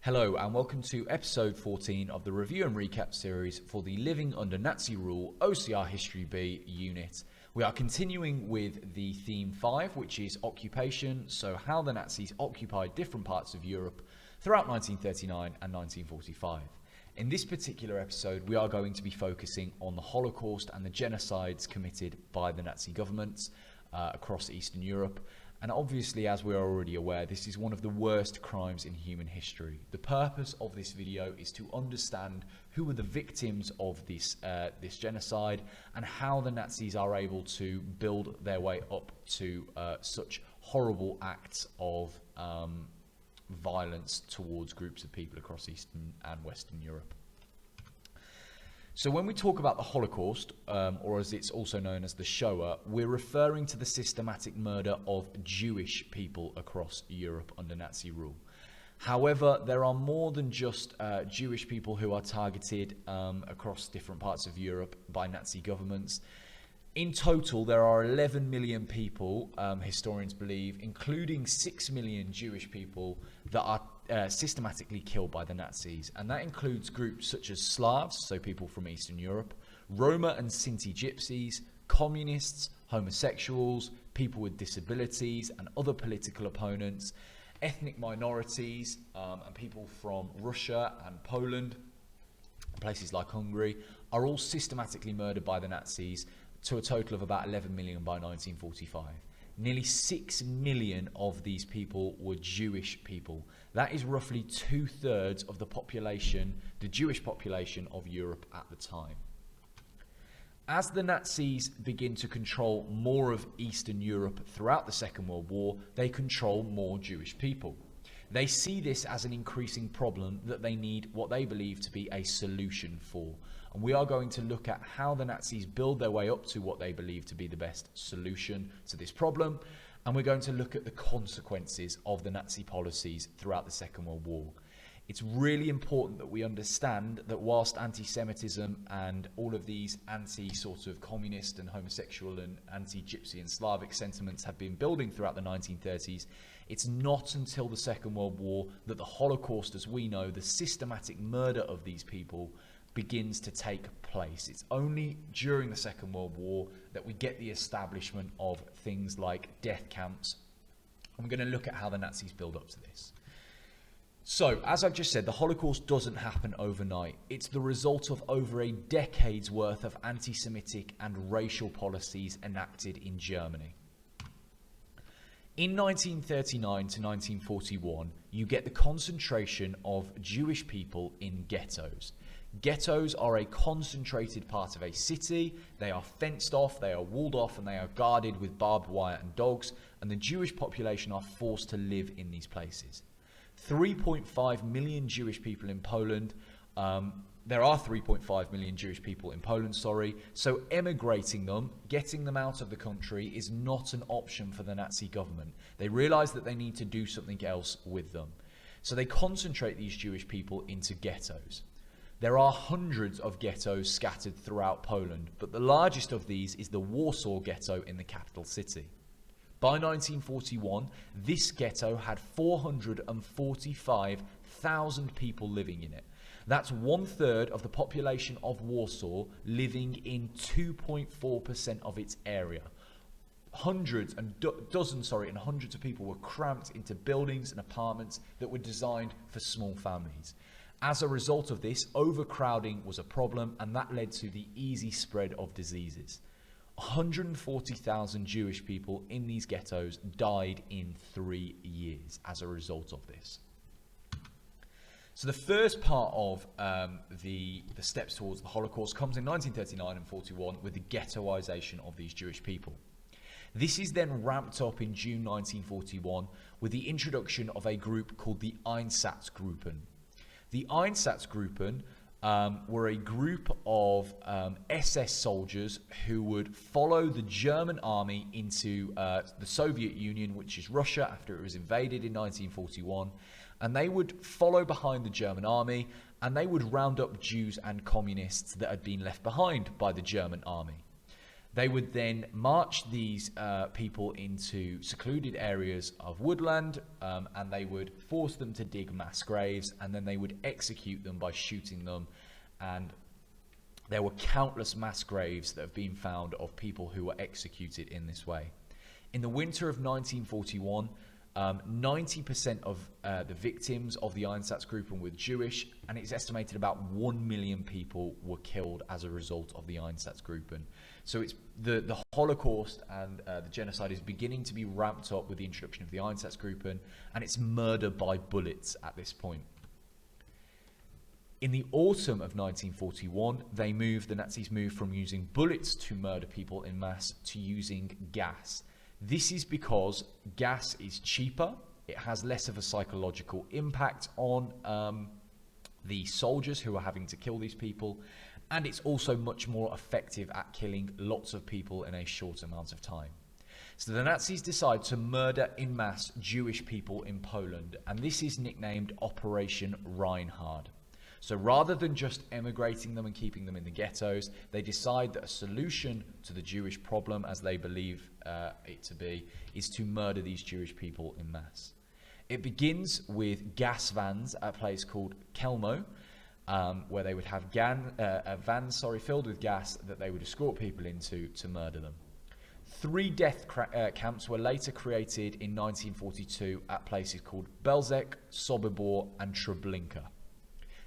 Hello and welcome to episode 14 of the review and recap series for the Living Under Nazi Rule OCR History B unit. We are continuing with the theme 5, which is occupation, so how the Nazis occupied different parts of Europe throughout 1939 and 1945. In this particular episode, we are going to be focusing on the Holocaust and the genocides committed by the Nazi governments across Eastern Europe. And obviously, as we're already aware, this is one of the worst crimes in human history. The purpose of this video is to understand who were the victims of this genocide and how the Nazis are able to build their way up to such horrible acts of violence towards groups of people across Eastern and Western Europe. So when we talk about the Holocaust, or as it's also known as the Shoah, we're referring to the systematic murder of Jewish people across Europe under Nazi rule. However, there are more than just Jewish people who are targeted across different parts of Europe by Nazi governments. In total, there are 11 million people, historians believe, including 6 million Jewish people that are systematically killed by the Nazis. And that includes groups such as Slavs, so people from Eastern Europe, Roma and Sinti Gypsies, communists, homosexuals, people with disabilities and other political opponents, ethnic minorities, and people from Russia and Poland, places like Hungary, are all systematically murdered by the Nazis, to a total of about 11 million by 1945. Nearly 6 million of these people were Jewish people. That is roughly 2/3 of the population, the Jewish population of Europe at the time. As the Nazis begin to control more of Eastern Europe throughout the Second World War, they control more Jewish people. They see this as an increasing problem that they need what they believe to be a solution for. And we are going to look at how the Nazis build their way up to what they believe to be the best solution to this problem. And we're going to look at the consequences of the Nazi policies throughout the Second World War. It's really important that we understand that whilst anti-Semitism and all of these anti-sort of communist and homosexual and anti-Gypsy and Slavic sentiments have been building throughout the 1930s, it's not until the Second World War that the Holocaust, as we know, the systematic murder of these people, begins to take place. It's only during the Second World War that we get the establishment of things like death camps. I'm going to look at how the Nazis build up to this. So, as I've just said, the Holocaust doesn't happen overnight. It's the result of over a decade's worth of anti-Semitic and racial policies enacted in Germany. In 1939 to 1941, you get the concentration of Jewish people in ghettos. Ghettos are a concentrated part of a city. They are fenced off, they are walled off, and they are guarded with barbed wire and dogs, and the Jewish population are forced to live in these places. 3.5 million Jewish people in Poland. There are 3.5 million Jewish people in Poland, so emigrating them, getting them out of the country, is not an option for the Nazi government. They realize that they need to do something else with them. So they concentrate these Jewish people into ghettos. There are hundreds of ghettos scattered throughout Poland, but the largest of these is the Warsaw ghetto in the capital city. By 1941, this ghetto had 445,000 people living in it. That's 1/3 of the population of Warsaw living in 2.4% of its area. Hundreds of people were cramped into buildings and apartments that were designed for small families. As a result of this, overcrowding was a problem, and that led to the easy spread of diseases. 140,000 Jewish people in these ghettos died in 3 years as a result of this. So the first part of the steps towards the Holocaust comes in 1939 and 41 with the ghettoization of these Jewish people. This is then ramped up in June 1941 with the introduction of a group called the Einsatzgruppen. The Einsatzgruppen were a group of SS soldiers who would follow the German army into the Soviet Union, which is Russia, after it was invaded in 1941. And they would follow behind the German army, and they would round up Jews and communists that had been left behind by the German army. They would then march these people into secluded areas of woodland, and they would force them to dig mass graves, and then they would execute them by shooting them. And there were countless mass graves that have been found of people who were executed in this way. In the winter of 1941, 90% of the victims of the Einsatzgruppen were Jewish, and it's estimated about 1 million people were killed as a result of the Einsatzgruppen. So it's the Holocaust and the genocide is beginning to be ramped up with the introduction of the Einsatzgruppen, and it's murder by bullets at this point. In the autumn of 1941, the Nazis moved from using bullets to murder people in mass to using gas. This is because gas is cheaper, it has less of a psychological impact on the soldiers who are having to kill these people, and it's also much more effective at killing lots of people in a short amount of time. So the Nazis decide to murder in mass Jewish people in Poland, and this is nicknamed Operation Reinhard. So rather than just emigrating them and keeping them in the ghettos, they decide that a solution to the Jewish problem, as they believe it to be, is to murder these Jewish people in mass. It begins with gas vans at a place called Kelmo, where they would have vans filled with gas that they would escort people into to murder them. 3 death camps were later created in 1942 at places called Belzec, Sobibor and Treblinka.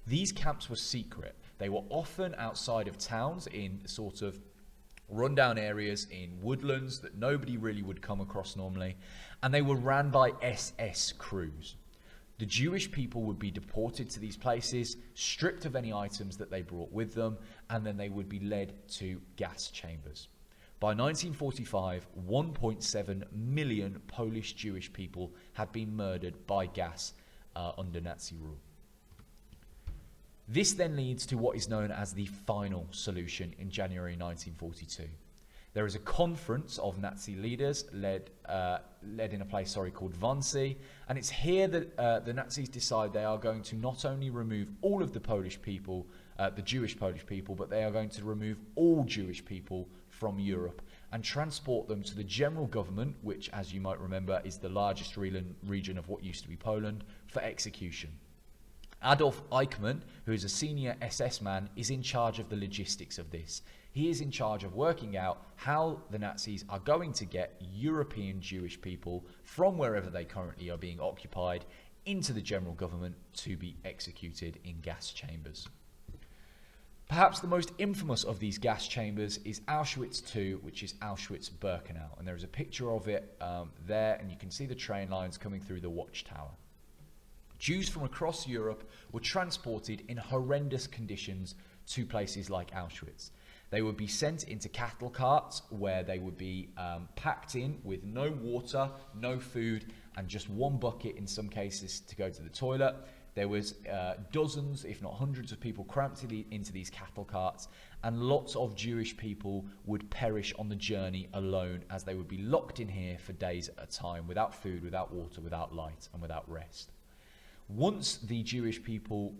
These camps were secret. They were often outside of towns in sort of rundown areas in woodlands that nobody really would come across normally, and they were ran by SS crews. The Jewish people would be deported to these places, stripped of any items that they brought with them, and then they would be led to gas chambers. By 1945, 1.7 million Polish Jewish people had been murdered by gas under Nazi rule. This then leads to what is known as the final solution in January 1942. There is a conference of Nazi leaders led in a place called Wannsee, and it's here that the Nazis decide they are going to not only remove all of the Polish people, the Jewish Polish people, but they are going to remove all Jewish people from Europe and transport them to the general government, which, as you might remember, is the largest region of what used to be Poland, for execution. Adolf Eichmann, who is a senior SS man, is in charge of the logistics of this. He is in charge of working out how the Nazis are going to get European Jewish people from wherever they currently are being occupied into the general government to be executed in gas chambers. Perhaps the most infamous of these gas chambers is Auschwitz II, which is Auschwitz-Birkenau. And there is a picture of it there, and you can see the train lines coming through the watchtower. Jews from across Europe were transported in horrendous conditions to places like Auschwitz. They would be sent into cattle carts where they would be packed in with no water, no food, and just one bucket in some cases to go to the toilet. There was dozens, if not hundreds of people cramped into these cattle carts, and lots of Jewish people would perish on the journey alone as they would be locked in here for days at a time without food, without water, without light, and without rest. Once the Jewish people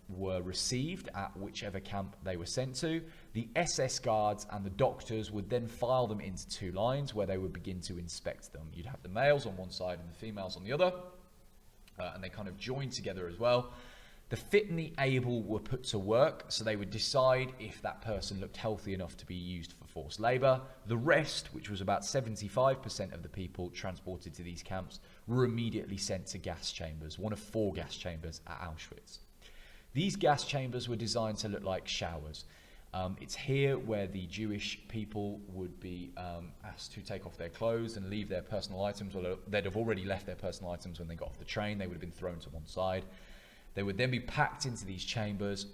were received at whichever camp they were sent to, the SS guards and the doctors would then file them into 2 lines where they would begin to inspect them. You'd have the males on one side and the females on the other, and they kind of joined together as well. The fit and the able were put to work, so they would decide if that person looked healthy enough to be used for forced labour. The rest, which was about 75% of the people transported to these camps, were immediately sent to gas chambers, one of 4 gas chambers at Auschwitz. These gas chambers were designed to look like showers. It's here where the Jewish people would be asked to take off their clothes and leave their personal items. Well, they'd have already left their personal items when they got off the train. They would have been thrown to one side. They would then be packed into these chambers.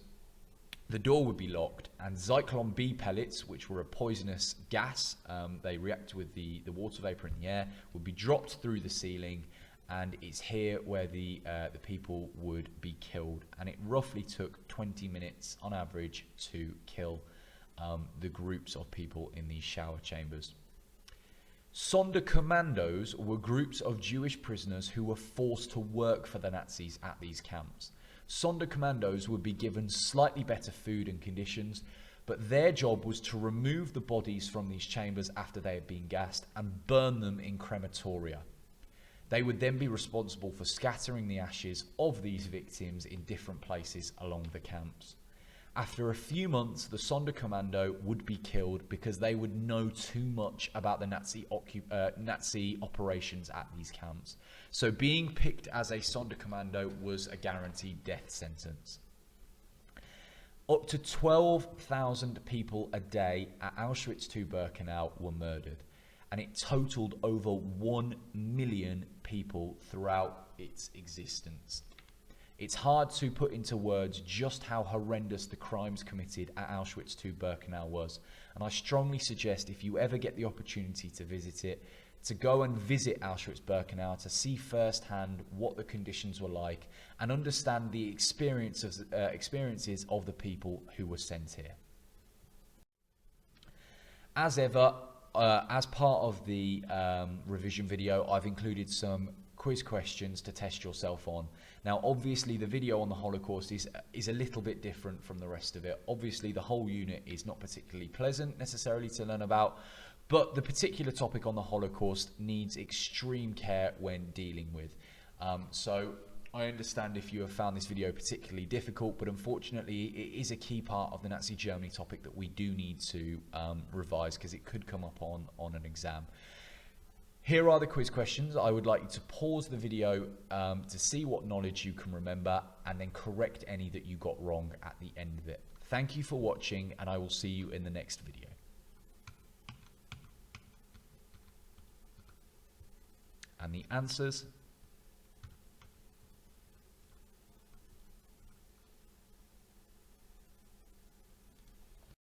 The door would be locked, and Zyklon B pellets, which were a poisonous gas, they react with the water vapor in the air, would be dropped through the ceiling, and it's here where the people would be killed. And it roughly took 20 minutes on average to kill the groups of people in these shower chambers. Sonderkommandos were groups of Jewish prisoners who were forced to work for the Nazis at these camps. Sonderkommandos would be given slightly better food and conditions, But their job was to remove the bodies from these chambers after they had been gassed and burn them in crematoria. They would then be responsible for scattering the ashes of these victims in different places along the camps. After a few months, the Sonderkommando would be killed because they would know too much about the Nazi operations at these camps. So being picked as a Sonderkommando was a guaranteed death sentence. Up to 12,000 people a day at Auschwitz II-Birkenau were murdered, and it totaled over 1 million people throughout its existence. It's hard to put into words just how horrendous the crimes committed at Auschwitz II-Birkenau was, and I strongly suggest, if you ever get the opportunity to visit it, to go and visit Auschwitz-Birkenau to see firsthand what the conditions were like and understand the experiences of the people who were sent here. As ever, as part of the revision video, I've included some quiz questions to test yourself on. Now, obviously, the video on the Holocaust is a little bit different from the rest of it. Obviously, the whole unit is not particularly pleasant necessarily to learn about, but the particular topic on the Holocaust needs extreme care when dealing with. So I understand if you have found this video particularly difficult, but unfortunately it is a key part of the Nazi Germany topic that we do need to revise because it could come up on an exam. Here are the quiz questions. I would like you to pause the video to see what knowledge you can remember and then correct any that you got wrong at the end of it. Thank you for watching, and I will see you in the next video. And the answers